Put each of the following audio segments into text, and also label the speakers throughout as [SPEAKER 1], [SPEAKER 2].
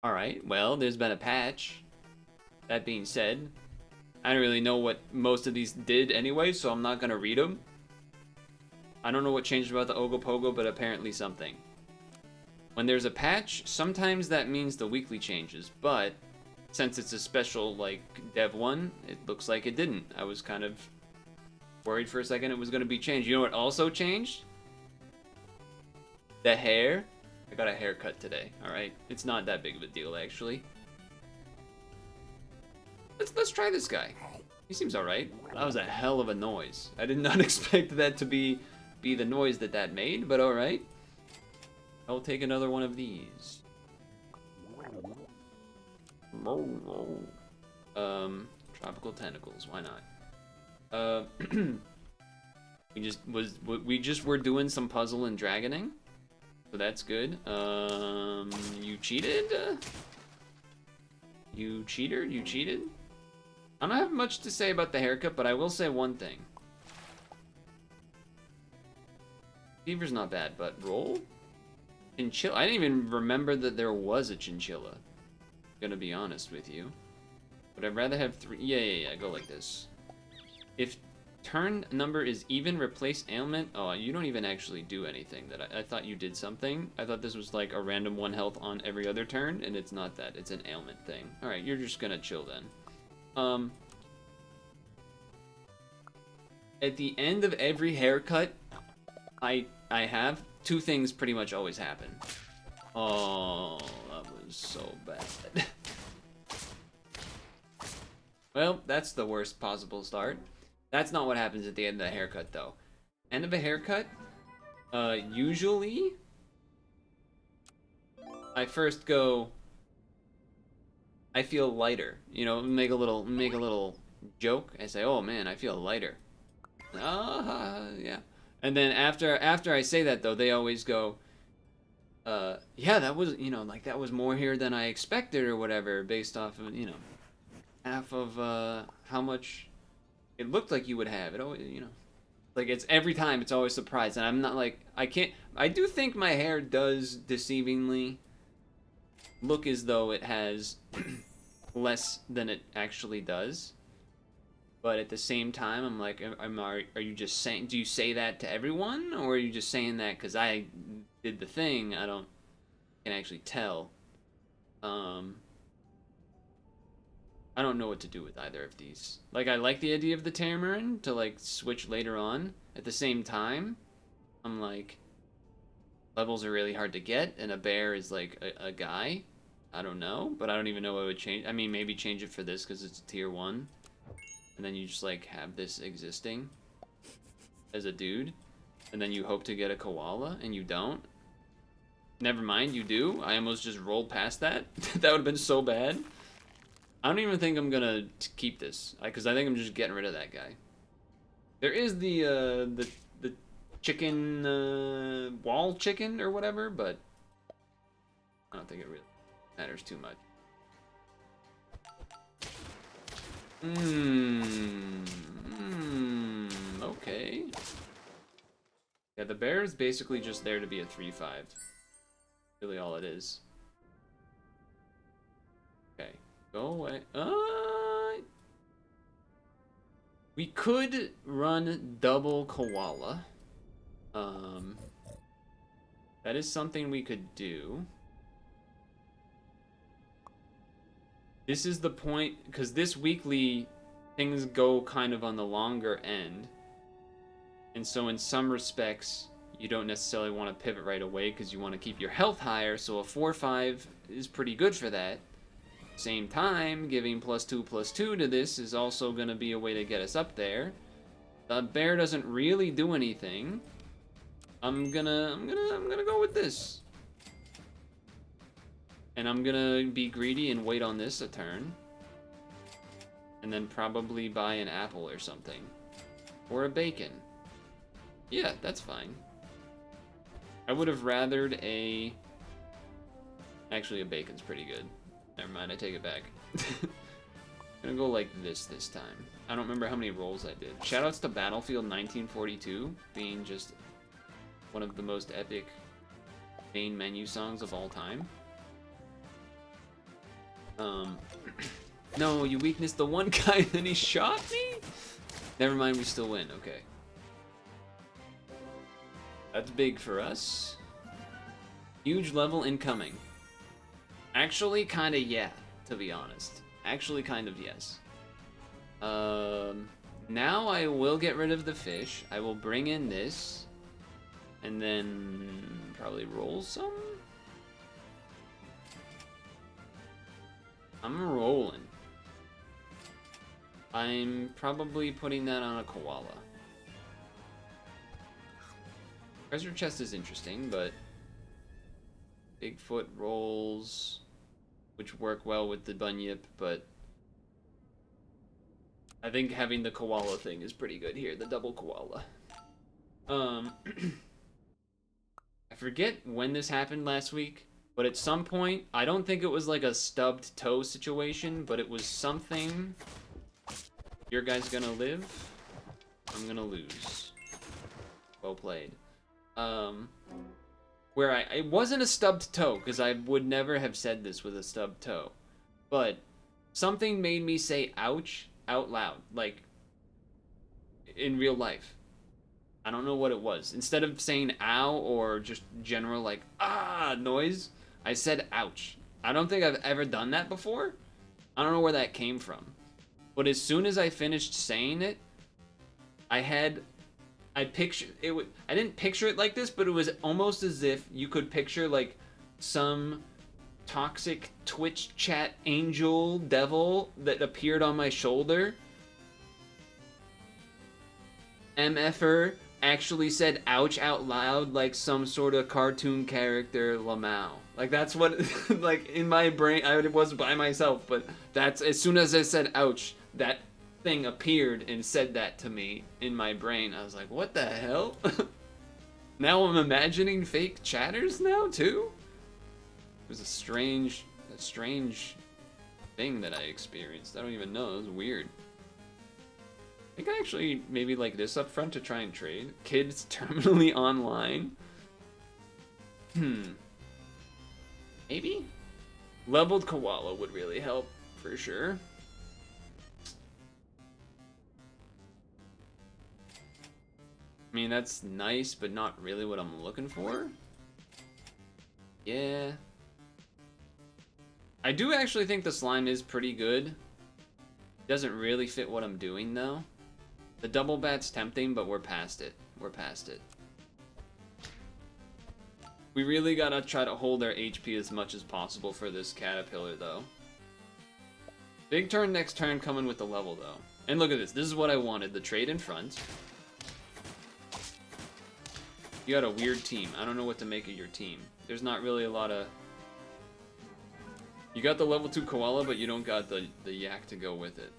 [SPEAKER 1] Alright, well, there's been a patch. That being said, I don't really know what most of these did anyway, so I'm not gonna read them. I don't know what changed about the Ogopogo, but apparently something. When there's a patch, sometimes that means the weekly changes, but since it's a special, like, Dev 1, it looks like it didn't. I was kind of worried for a second it was going to be changed. You know what also changed? The hair. I got a haircut today, alright? It's not that big of a deal, actually. Let's try this guy. He seems alright. That was a hell of a noise. I did not expect that to be the noise that made, but alright. I'll take another one of these. Tropical tentacles, why not? we just were doing some puzzle and dragoning. So that's good. You cheated? You cheater? You cheated? I don't have much to say about the haircut, but I will say one thing. Fever's not bad, but roll? Chinchilla? I didn't even remember that there was a chinchilla. Gonna be honest with you. But I'd rather have three. Yeah, go like this. If turn number is even, replace ailment. Oh, you don't even actually do anything. That I thought you did something. I thought this was like a random 1 health on every other turn, and it's not that. It's an ailment thing. Alright, you're just gonna chill then. At the end of every haircut, I have, two things pretty much always happen. Oh, that was so bad. Well, that's the worst possible start. That's not what happens at the end of the haircut, though. End of a haircut, usually, I first go, I feel lighter. You know, make a little joke. I say, oh man, I feel lighter. Yeah. And then after I say that, though, they always go, yeah, that was, you know, like that was more here than I expected or whatever, based off of, you know, half of how much it looked like you would have. It always, you know, like it's every time it's always surprised, and I'm not like, I do think my hair does deceivingly look as though it has less than it actually does. But at the same time, I'm like, are you just saying, do you say that to everyone, or are you just saying that because I did the thing? I can actually tell. I don't know what to do with either of these. Like, I like the idea of the Tamarin to, like, switch later on. At the same time, I'm like, levels are really hard to get, and a bear is, like, a guy. I don't know, but I don't even know what would change. I mean, maybe change it for this because it's tier 1. And then you just, like, have this existing as a dude. And then you hope to get a koala, and you don't. Never mind, you do. I almost just rolled past that. That would have been so bad. I don't even think I'm gonna keep this, because I think I'm just getting rid of that guy. There is the chicken, wall chicken or whatever, but I don't think it really matters too much. Okay. Yeah, the bear is basically just there to be a 3-5. Really all it is. Okay. Go away. We could run double koala. That is something we could do. This is the point, because this weekly, things go kind of on the longer end. And so in some respects, you don't necessarily want to pivot right away because you want to keep your health higher, so a 4-5 is pretty good for that. Same time, giving +2/+2 to this is also going to be a way to get us up there. The bear doesn't really do anything. I'm gonna go with this. And I'm gonna be greedy and wait on this a turn. And then probably buy an apple or something. Or a bacon. Yeah, that's fine. I would have rathered a... Actually, a bacon's pretty good. Never mind, I take it back. I'm gonna go like this time. I don't remember how many rolls I did. Shoutouts to Battlefield 1942 being just one of the most epic main menu songs of all time. Um, no, you weakness the one guy and he shot me? Never mind, we still win, okay. That's big for us. Huge level incoming. Actually, kinda yeah, to be honest. Actually, kind of yes. Now I will get rid of the fish. I will bring in this. And then probably roll some? I'm rolling. I'm probably putting that on a koala. Treasure chest is interesting, but Bigfoot rolls, which work well with the bunyip, but I think having the koala thing is pretty good here, the double koala. I forget when this happened last week, but at some point, I don't think it was like a stubbed toe situation, but it was something. Your guy's gonna live, I'm gonna lose. Well played. Where it wasn't a stubbed toe, because I would never have said this with a stubbed toe, but something made me say ouch out loud, like in real life. I don't know what it was. Instead of saying ow or just general like ah noise, I said ouch. I don't think I've ever done that before. I don't know where that came from. But as soon as I finished saying it, I pictured it. I didn't picture it like this, but it was almost as if you could picture like some toxic Twitch chat angel devil that appeared on my shoulder. MFer actually said ouch out loud like some sort of cartoon character Lamau. Like that's what like in my brain I was by myself, but that's as soon as I said ouch, that thing appeared and said that to me in my brain. I was like, what the hell? Now I'm imagining fake chatters now too? It was a strange thing that I experienced. I don't even know, it was weird. I think I actually maybe like this up front to try and trade. Kids terminally online. Maybe? Leveled koala would really help, for sure. I mean, that's nice, but not really what I'm looking for. Yeah. I do actually think the slime is pretty good. Doesn't really fit what I'm doing, though. The double bat's tempting, but we're past it. We're past it. We really gotta try to hold our HP as much as possible for this caterpillar, though. Big turn next turn coming with the level, though. And look at this. This is what I wanted. The trade in front. You got a weird team. I don't know what to make of your team. There's not really a lot of... You got the level 2 koala, but you don't got the yak to go with it.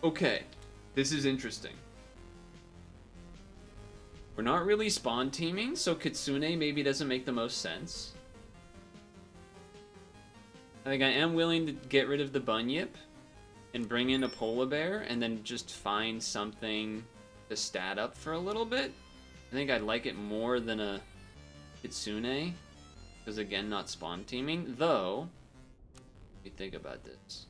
[SPEAKER 1] Okay. This is interesting. We're not really spawn teaming, so Kitsune maybe doesn't make the most sense. I think I am willing to get rid of the bunyip and bring in a polar bear and then just find something to stat up for a little bit. I think I'd like it more than a Kitsune, because again, not spawn teaming. Though, let me think about this.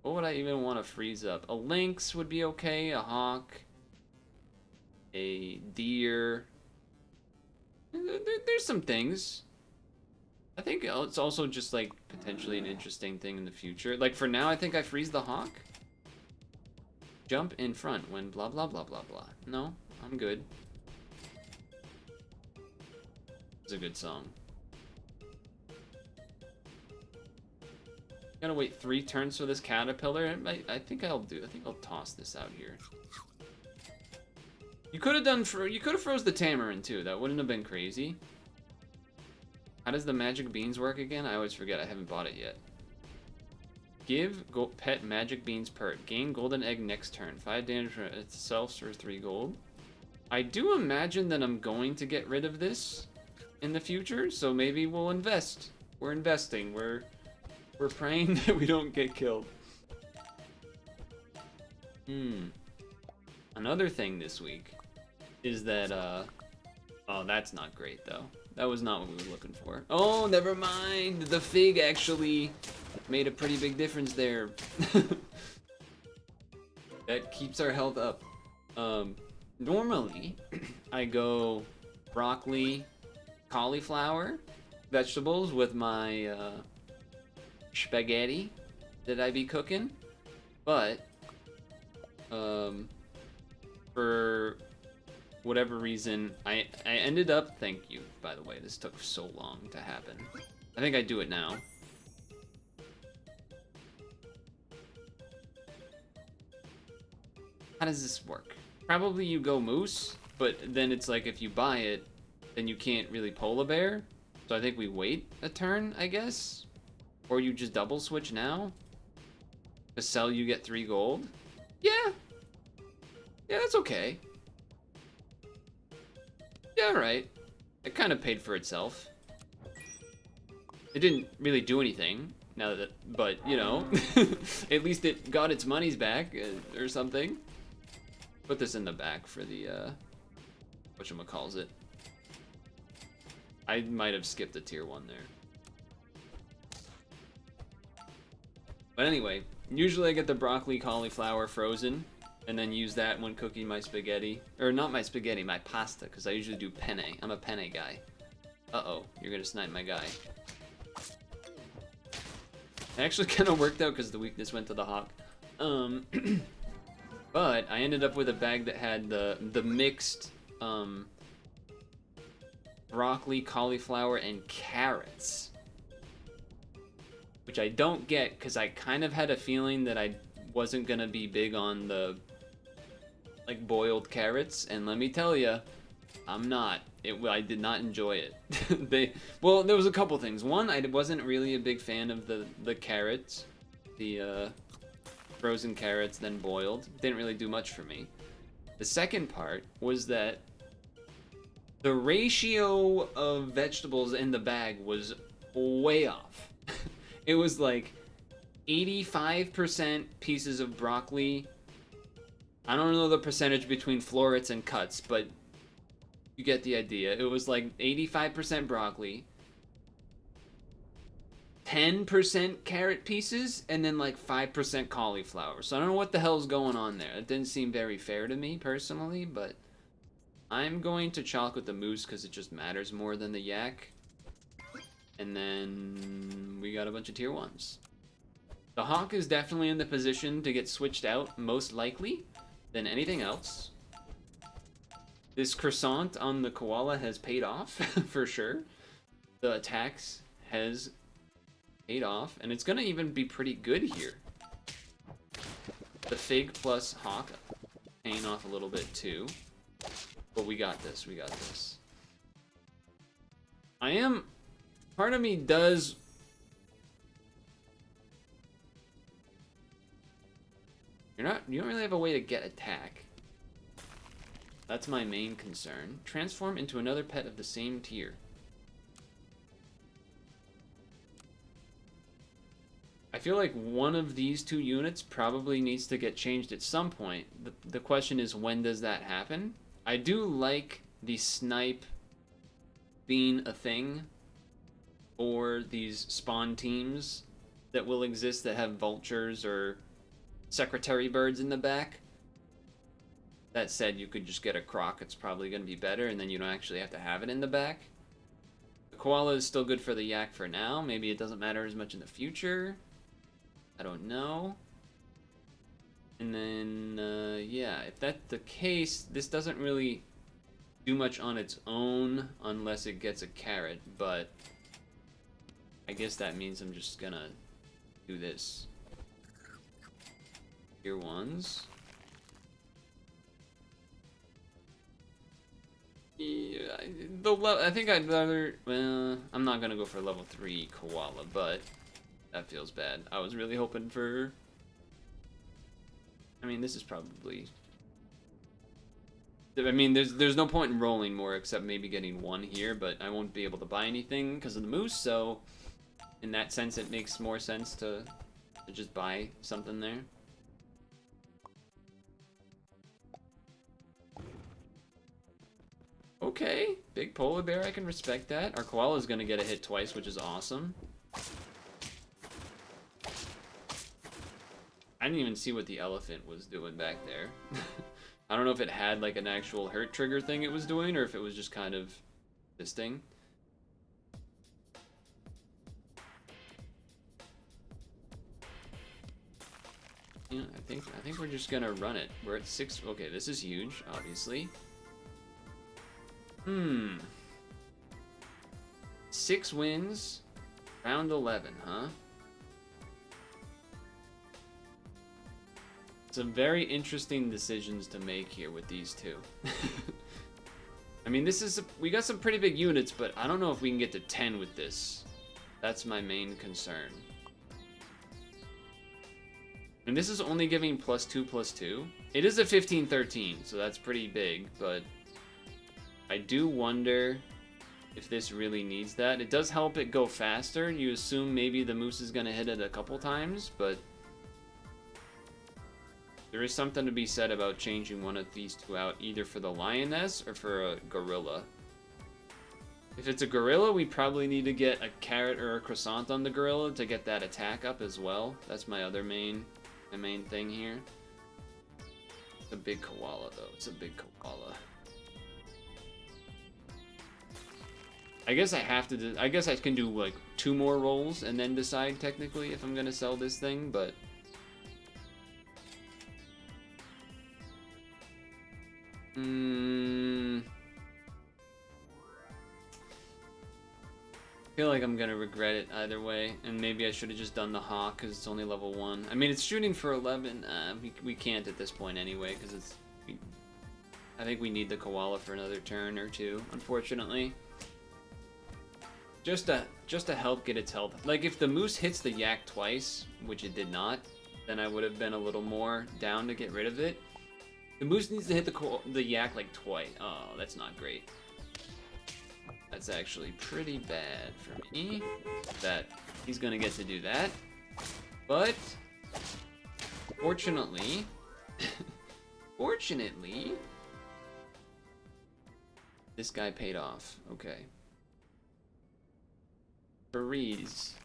[SPEAKER 1] What would I even want to freeze up? A lynx would be okay, a hawk, a deer. There's some things. I think it's also just like potentially an interesting thing in the future. Like for now, I think I freeze the hawk. Jump in front when blah blah blah blah blah. No, I'm good. It's a good song. Gotta wait 3 turns for this caterpillar. I think I'll toss this out here. You could have froze the tamarin too. That wouldn't have been crazy. How does the magic beans work again? I always forget. I haven't bought it yet. Give pet magic beans pert. Gain golden egg next turn. 5 damage for itself for 3 gold. I do imagine that I'm going to get rid of this in the future, so maybe we'll invest. We're investing. We're praying that we don't get killed. Another thing this week is that, oh, that's not great, though. That was not what we were looking for. Oh, never mind. The fig actually Made a pretty big difference there. That keeps our health up. Normally, I go broccoli, cauliflower, vegetables with my spaghetti that I be cooking, but for whatever reason, I ended up. Thank you, by the way. This took so long to happen. I think I do it now. How does this work? Probably you go moose, but then it's like if you buy it, then you can't really polar bear. So I think we wait a turn, I guess. Or you just double switch now. To sell, you get 3 gold. Yeah. Yeah, that's okay. Yeah, alright. It kind of paid for itself. It didn't really do anything, now that, but, you know, at least it got its monies back, or something. Put this in the back for the, whatchamacallit. I might have skipped a tier 1 there. But anyway, usually I get the broccoli cauliflower frozen, and then use that when cooking my spaghetti. Or not my spaghetti, my pasta, because I usually do penne. I'm a penne guy. Uh-oh, you're gonna snipe my guy. It actually kind of worked out because the weakness went to the hawk. But I ended up with a bag that had the mixed broccoli, cauliflower, and carrots. Which I don't get because I kind of had a feeling that I wasn't gonna be big on the like boiled carrots, and let me tell you, I'm not. I did not enjoy it. Well, there was a couple things. One, I wasn't really a big fan of the carrots, the frozen carrots, then boiled. Didn't really do much for me. The second part was that the ratio of vegetables in the bag was way off. It was like 85% pieces of broccoli. I don't know the percentage between florets and cuts, but you get the idea. It was like 85% broccoli, 10% carrot pieces, and then like 5% cauliflower. So I don't know what the hell's going on there. It didn't seem very fair to me personally, but I'm going to chalk with the moose because it just matters more than the yak. And then we got a bunch of tier 1s. The hawk is definitely in the position to get switched out, most likely, than anything else. This croissant on the koala has paid off, for sure. The attacks has paid off, and it's gonna even be pretty good here. The fig plus hawk paying off a little bit too. But we got this, we got this. Part of me does... You don't really have a way to get attack. That's my main concern. Transform into another pet of the same tier. I feel like one of these 2 units probably needs to get changed at some point. The question is, when does that happen? I do like the snipe being a thing for these spawn teams that will exist that have vultures or secretary birds in the back. That said, you could just get a croc. It's probably going to be better, and then you don't actually have to have it in the back. The koala is still good for the yak for now. Maybe it doesn't matter as much in the future. I don't know. And then, yeah, if that's the case, this doesn't really do much on its own unless it gets a carrot, but I guess that means I'm just gonna do this. Tier 1s. Yeah, I think I'd rather... Well, I'm not gonna go for level 3 koala, but that feels bad. I was really hoping for... I mean, this is probably... I mean, there's no point in rolling more except maybe getting 1 here, but I won't be able to buy anything because of the moose, so in that sense it makes more sense to just buy something there. Okay, big polar bear, I can respect that. Our koala is going to get a hit twice, which is awesome. didn't even see what the elephant was doing back there. I don't know if it had like an actual hurt trigger thing it was doing, or if it was just kind of existing. Yeah, I think we're just gonna run it. We're at 6. Okay, this is huge, obviously. 6 wins, round 11, huh? Some very interesting decisions to make here with these two. I mean, we got some pretty big units, but I don't know if we can get to 10 with this. That's my main concern. And this is only giving +2/+2. It is a 15-13, so that's pretty big, but I do wonder if this really needs that. It does help it go faster. You assume maybe the moose is going to hit it a couple times, but there is something to be said about changing one of these two out, either for the lioness or for a gorilla. If it's a gorilla, we probably need to get a carrot or a croissant on the gorilla to get that attack up as well. That's my other main thing here. It's a big koala, though. It's a big koala. I guess I have to. I guess I can do like 2 more rolls and then decide technically if I'm gonna sell this thing, but. I feel like I'm gonna regret it either way, and maybe I should have just done the hawk because it's only level 1. I mean, it's shooting for 11. We can't at this point anyway because I think we need the koala for another turn or 2, unfortunately. Just to help get its health. Like if the moose hits the yak twice, which it did not, then I would have been a little more down to get rid of it. The moose needs to hit the yak like twice. Oh, that's not great. That's actually pretty bad for me, that he's gonna get to do that. But, fortunately, this guy paid off. Okay. Breeze.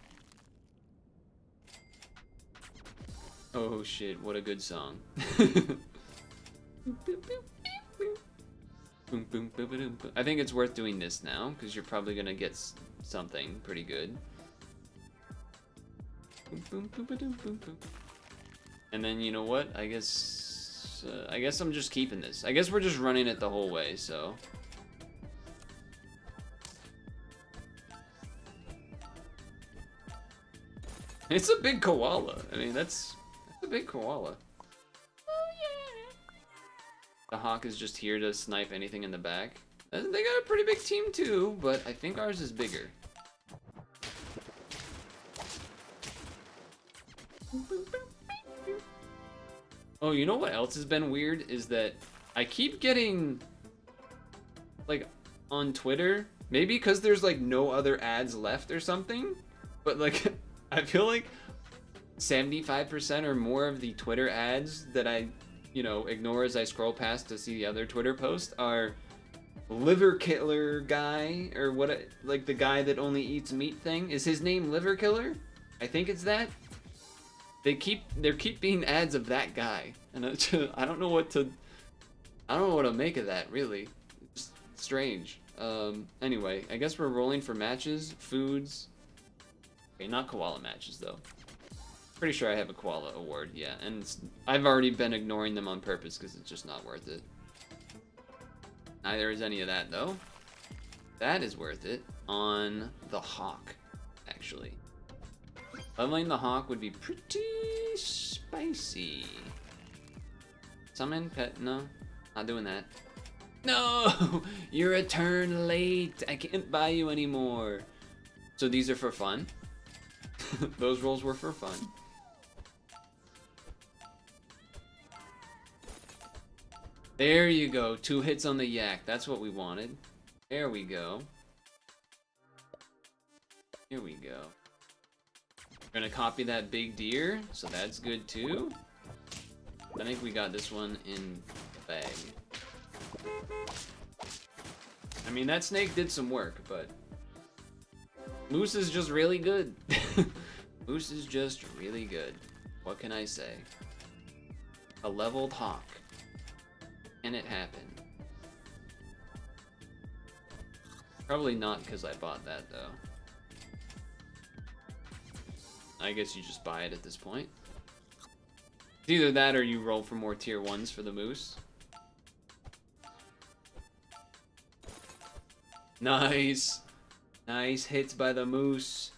[SPEAKER 1] Oh shit, what a good song. I think it's worth doing this now, because you're probably gonna get something pretty good. And then, you know what? I guess I'm just keeping this. I guess we're just running it the whole way, so. It's a big koala. I mean, that's a big koala. The hawk is just here to snipe anything in the back. They got a pretty big team too, but I think ours is bigger. Oh, you know what else has been weird is that I keep getting, like, on Twitter, maybe because there's like no other ads left or something, but like I feel like 75% or more of the Twitter ads that I ignore as I scroll past to see the other Twitter posts are Liver Killer guy, or what, like the guy that only eats meat thing. Is his name Liver Killer? I think it's that. They keep being ads of that guy, and I don't know what to make of that, really. It's strange. Anyway, I guess we're rolling for matches, foods. Okay, not koala matches though. Pretty sure I have a koala award, yeah, and I've already been ignoring them on purpose because it's just not worth it. Neither is any of that though. That is worth it on the hawk, actually. Leveling the hawk would be pretty spicy. Summon pet, no, not doing that. No, you're a turn late. I can't buy you anymore. So these are for fun. Those rolls were for fun. There you go, 2 hits on the yak. That's what we wanted. There we go. Here we go. We're gonna copy that big deer, so that's good too. I think we got this one in the bag. I mean, that snake did some work, but Moose is just really good. Moose is just really good. What can I say? A leveled hawk. Can it happen? Probably not because I bought that though. I guess you just buy it at this point. It's either that or you roll for more tier 1s for the moose. Nice! Nice hits by the moose.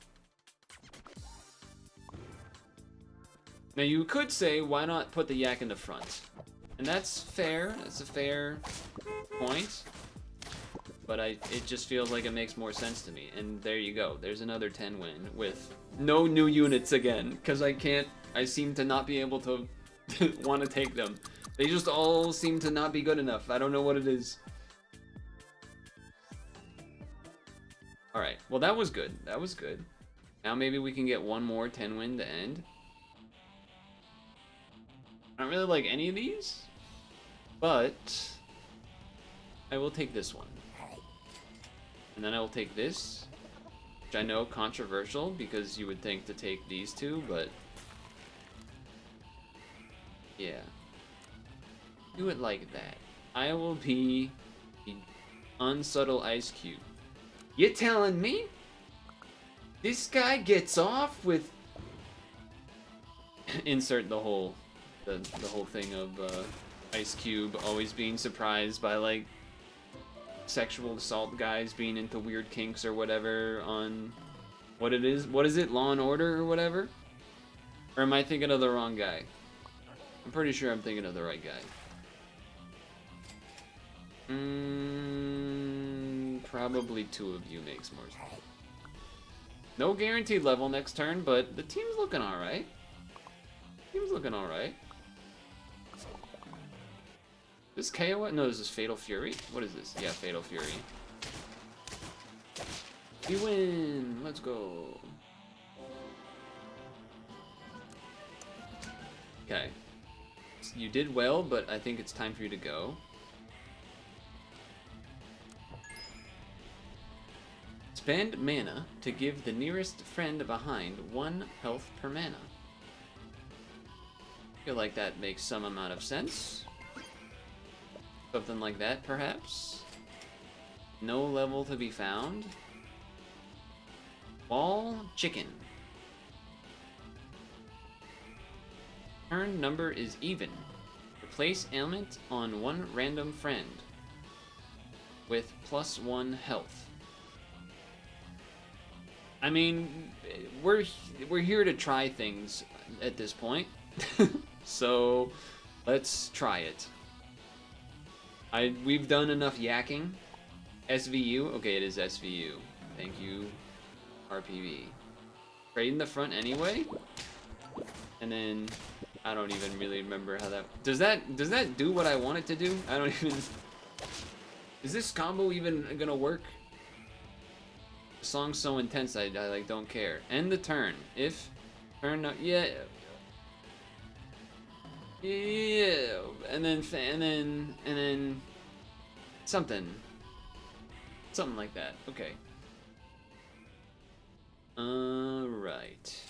[SPEAKER 1] Now you could say, why not put the yak in the front? And that's fair, that's a fair point. But it just feels like it makes more sense to me. And there you go, there's another 10 win with no new units again. Because I seem to not be able to want to take them. They just all seem to not be good enough. I don't know what it is. Alright, well that was good, that was good. Now maybe we can get one more 10 win to end. I don't really like any of these, but I will take this one. And then I will take this, which I know controversial because you would think to take these two, but yeah. Do it like that. I will be the unsubtle ice cube. You telling me this guy gets off with insert the whole thing of Ice Cube always being surprised by like sexual assault guys being into weird kinks or whatever on what is it, Law and Order or whatever? Or am I thinking of the wrong guy? I'm pretty sure I'm thinking of the right guy. Probably two of you makes more sense. No guaranteed level next turn, but the team's looking alright. Team's looking alright. This KO? No, this is Fatal Fury. What is this? Yeah, Fatal Fury. We win! Let's go. Okay. You did well, but I think it's time for you to go. Spend mana to give the nearest friend behind 1 health per mana. I feel like that makes some amount of sense. Something like that, perhaps. No level to be found. Ball chicken. Turn number is even. Replace ailment on 1 random friend with +1 health. I mean, we're here to try things at this point, so let's try it. We've done enough yakking. SVU, okay, it is SVU. Thank you, RPV. Trade in the front anyway, and then I don't even really remember how that does that do what I want it to do? I don't even. Is this combo even gonna work? The song's so intense, I like don't care. End the turn. If turn no, yeah, and then something like that. Okay. All right.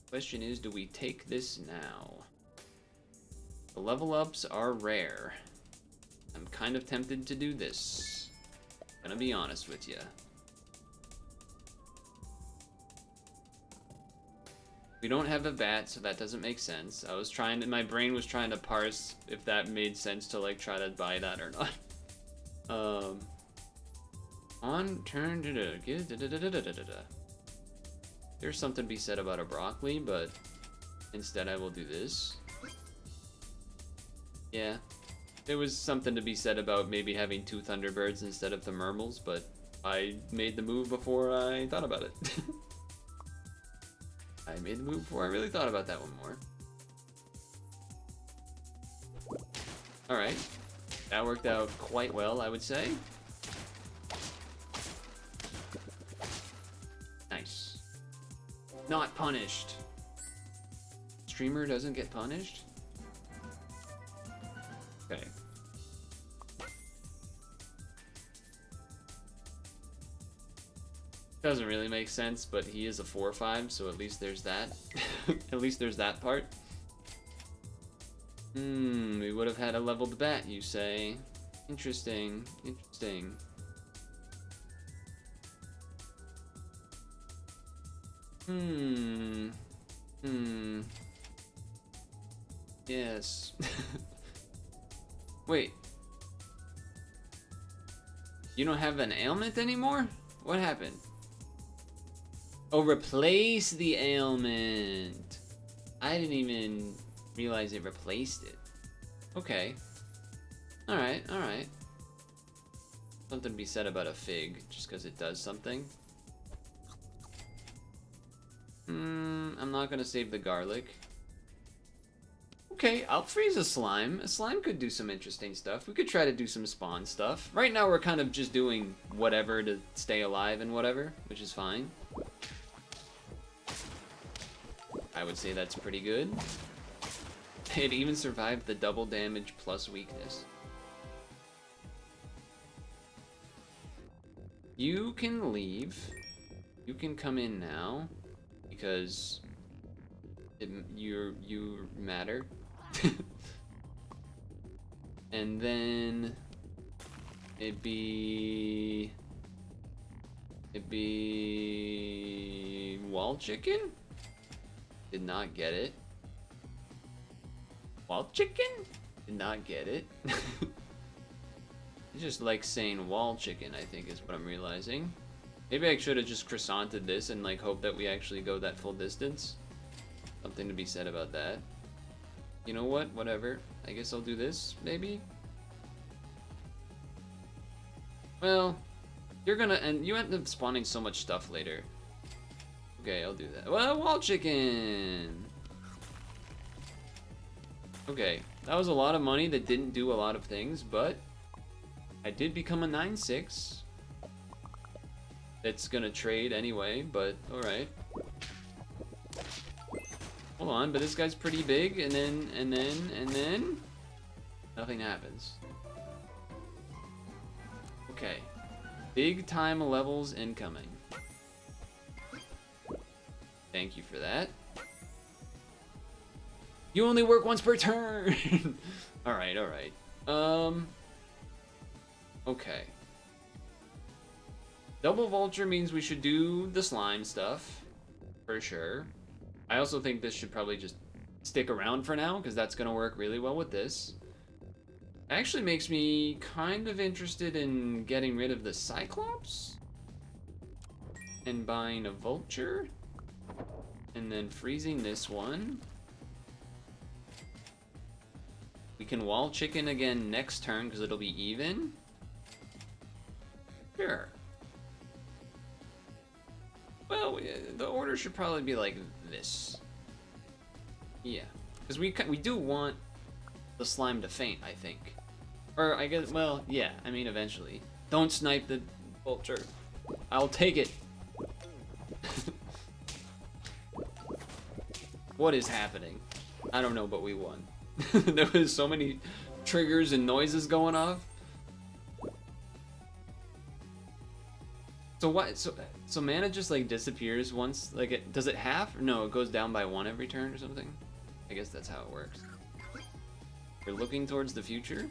[SPEAKER 1] Question is, do we take this now? The level ups are rare. I'm kind of tempted to do this. Gonna be honest with you. We don't have a bat, so that doesn't make sense. My brain was trying to parse if that made sense to like try to buy that or not. On turn, there's something to be said about a broccoli, but instead I will do this. Yeah. There was something to be said about maybe having 2 Thunderbirds instead of the Mermals, but I made the move before I thought about it. I made the move before I really thought about that one more. Alright. That worked out quite well, I would say. Nice. Not punished. Streamer doesn't get punished? Okay. Doesn't really make sense, but he is a 4/5, so at least there's that. At least there's that part. We would have had a leveled bat, you say. Interesting, interesting. Yes. Wait. You don't have an ailment anymore? What happened? Oh, replace the ailment. I didn't even realize it replaced it. Okay. Alright, alright. Something to be said about a fig, just because it does something. I'm not gonna save the garlic. Okay, I'll freeze a slime. A slime could do some interesting stuff. We could try to do some spawn stuff. Right now we're kind of just doing whatever to stay alive and whatever, which is fine. I would say that's pretty good. It even survived the double damage plus weakness. You can leave. You can come in now because you matter. And then it'd be wall chicken? Did not get it. Wall chicken? Did not get it. I just like saying wall chicken, I think is what I'm realizing. Maybe I should have just croissanted this and like hope that we actually go that full distance. Something to be said about that. You know what? Whatever. I guess I'll do this, maybe? Well, you're gonna, and you end up spawning so much stuff later. Okay, I'll do that. Well, wall chicken! Okay, that was a lot of money that didn't do a lot of things, but I did become a 9/6. It's gonna trade anyway, but alright. Hold on, but this guy's pretty big, and then nothing happens. Okay. Big time levels incoming. Thank you for that. You only work once per turn! Alright, alright. Okay. Double vulture means we should do the slime stuff. For sure. I also think this should probably just stick around for now, because that's going to work really well with this. Actually makes me kind of interested in getting rid of the Cyclops. And buying a vulture. And then freezing this one. We can wall chicken again next turn, because it'll be even. Sure. Well, the order should probably be like this. Yeah, because we do want the slime to faint, I think. Or I guess, well, yeah, I mean eventually. Don't snipe the vulture. I'll take it. What is happening? I don't know, but we won. There was so many triggers and noises going off. So what? So mana just like disappears once. Like, does it half? No, it goes down by 1 every turn or something. I guess that's how it works. We're looking towards the future.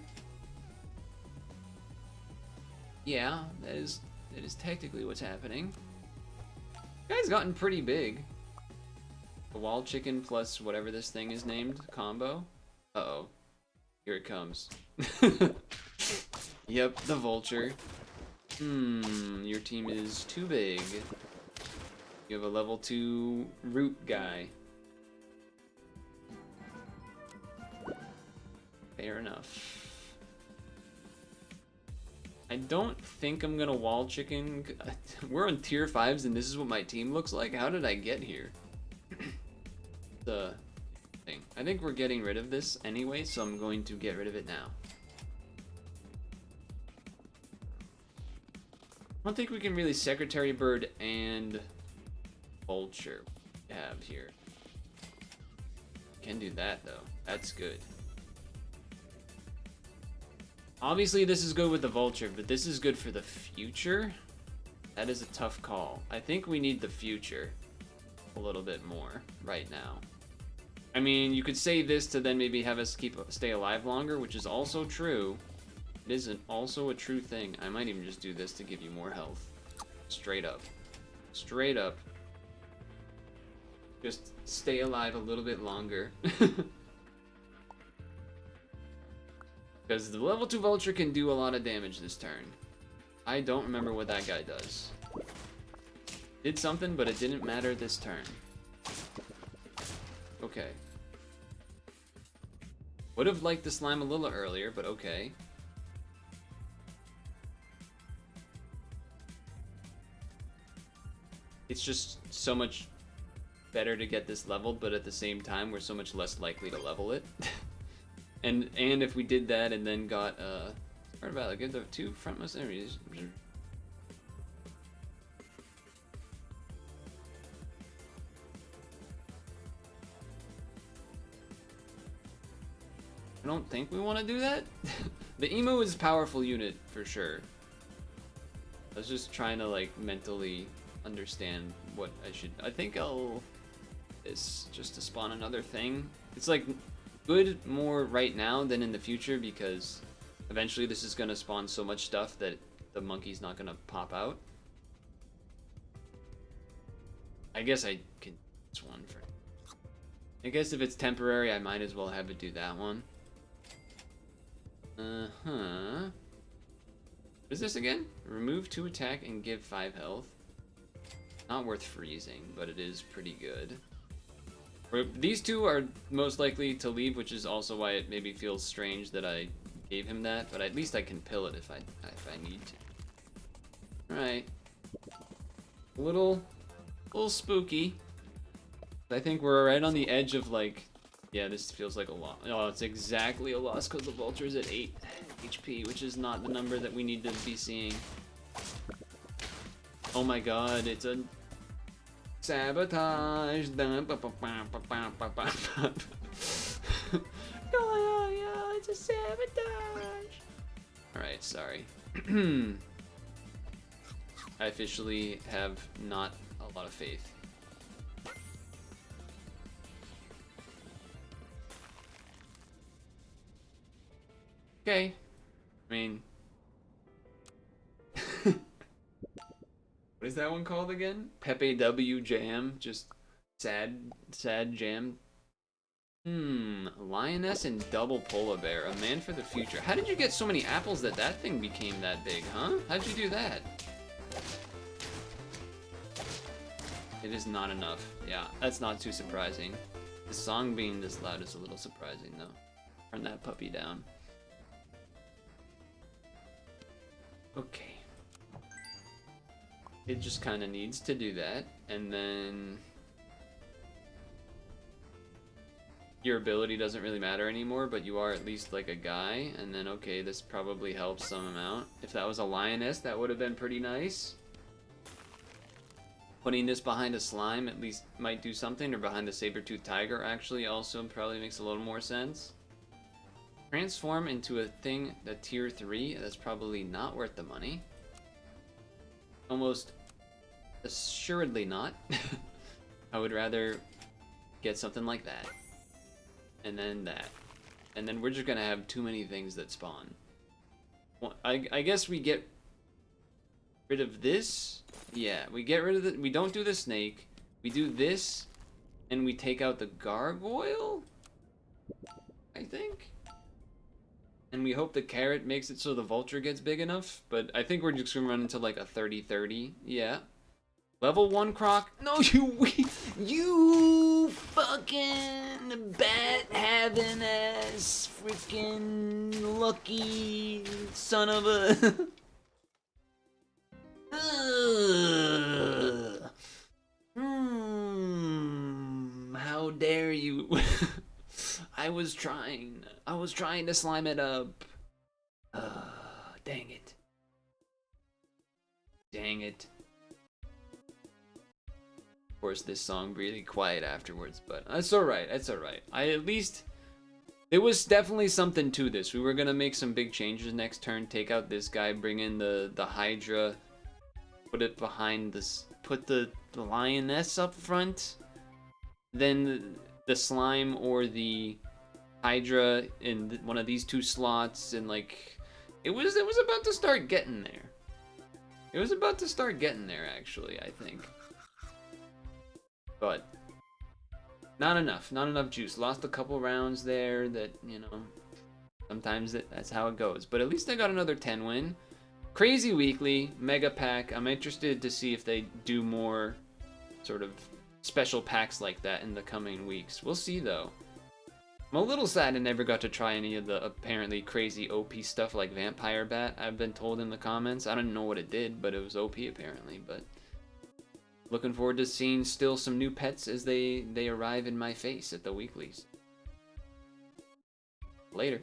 [SPEAKER 1] Yeah, that is technically what's happening. Guy's gotten pretty big. The wall chicken plus whatever this thing is named combo. Uh-oh. Here it comes. Yep, the vulture. Your team is too big. You have a level 2 root guy. Fair enough. I don't think I'm gonna wall chicken. We're on tier 5s and this is what my team looks like? How did I get here? The thing. I think we're getting rid of this anyway, so I'm going to get rid of it now. I don't think we can really secretary bird and vulture have here. Can do that though. That's good. Obviously this is good with the vulture, but this is good for the future. That is a tough call. I think we need the future a little bit more right now. I mean, you could say this to then maybe have us stay alive longer, which is also true. It is also a true thing. I might even just do this to give you more health. Straight up. Straight up. Just stay alive a little bit longer. Because the level 2 Vulture can do a lot of damage this turn. I don't remember what that guy does. Did something, but it didn't matter this turn. Okay. Would have liked the slime a little earlier, but okay. It's just so much better to get this leveled, but at the same time, we're so much less likely to level it. and if we did that and then got part about it, get the 2 frontmost enemies. I don't think we want to do that. The emo is a powerful unit for sure. I was just trying to like mentally understand what I should. I think I'll this just to spawn another thing. It's like good more right now than in the future because eventually this is gonna spawn so much stuff that the monkey's not gonna pop out. I guess I can this one for. I guess if it's temporary, I might as well have it do that one. What is this again? Remove 2 attack and give 5 health. Not worth freezing, but it is pretty good. These 2 are most likely to leave, which is also why it maybe feels strange that I gave him that, but at least I can pill it if I need to. Alright. A little spooky. I think we're right on the edge of like, yeah, this feels like a lot. Oh, it's exactly a loss because the Vulture is at 8 HP, which is not the number that we need to be seeing. Oh my god, it's a sabotage. Oh yeah, it's a sabotage. Alright, sorry. I officially have not a lot of faith. Okay. I mean... what is that one called again? Pepe W Jam? Just sad jam? Lioness and double polar bear. A man for the future. How did you get so many apples that thing became that big, huh? How'd you do that? It is not enough. Yeah, that's not too surprising. The song being this loud is a little surprising, though. Turn that puppy down. Okay. It just kind of needs to do that, and then your ability doesn't really matter anymore, but you are at least like a guy, and then okay, this probably helps some amount. If that was a lioness, that would have been pretty nice. Putting this behind a slime at least might do something, or behind the saber-toothed tiger actually also probably makes a little more sense. Transform into a thing, a tier 3, that's probably not worth the money. Almost assuredly not. I would rather get something like that. And then that. And then we're just gonna have too many things that spawn. Well, I guess we get rid of this. Yeah, we get rid of the... We don't do the snake. We do this. And we take out the gargoyle? I think? And we hope the carrot makes it so the vulture gets big enough. But I think we're just gonna run into like a 30-30. Yeah. Level 1 croc. No, you fucking bat having ass freaking lucky son of a. How dare you? I was trying to slime it up. Dang it. Dang it. Of course, this song really quiet afterwards, but that's alright, that's alright. There was definitely something to this. We were gonna make some big changes next turn, take out this guy, bring in the Hydra, put it behind this, put the lioness up front, then the slime or the Hydra in one of these two slots, and like it was about to start getting there. It was about to start getting there, actually, I think. But not enough juice. Lost a couple rounds there that, you know, sometimes that's how it goes. But at least I got another 10 win. Crazy weekly, mega pack. I'm interested to see if they do more sort of special packs like that in the coming weeks. We'll see, though. I'm a little sad I never got to try any of the apparently crazy OP stuff like Vampire Bat, I've been told in the comments. I don't know what it did, but it was OP apparently. But looking forward to seeing still some new pets as they arrive in my face at the weeklies. Later.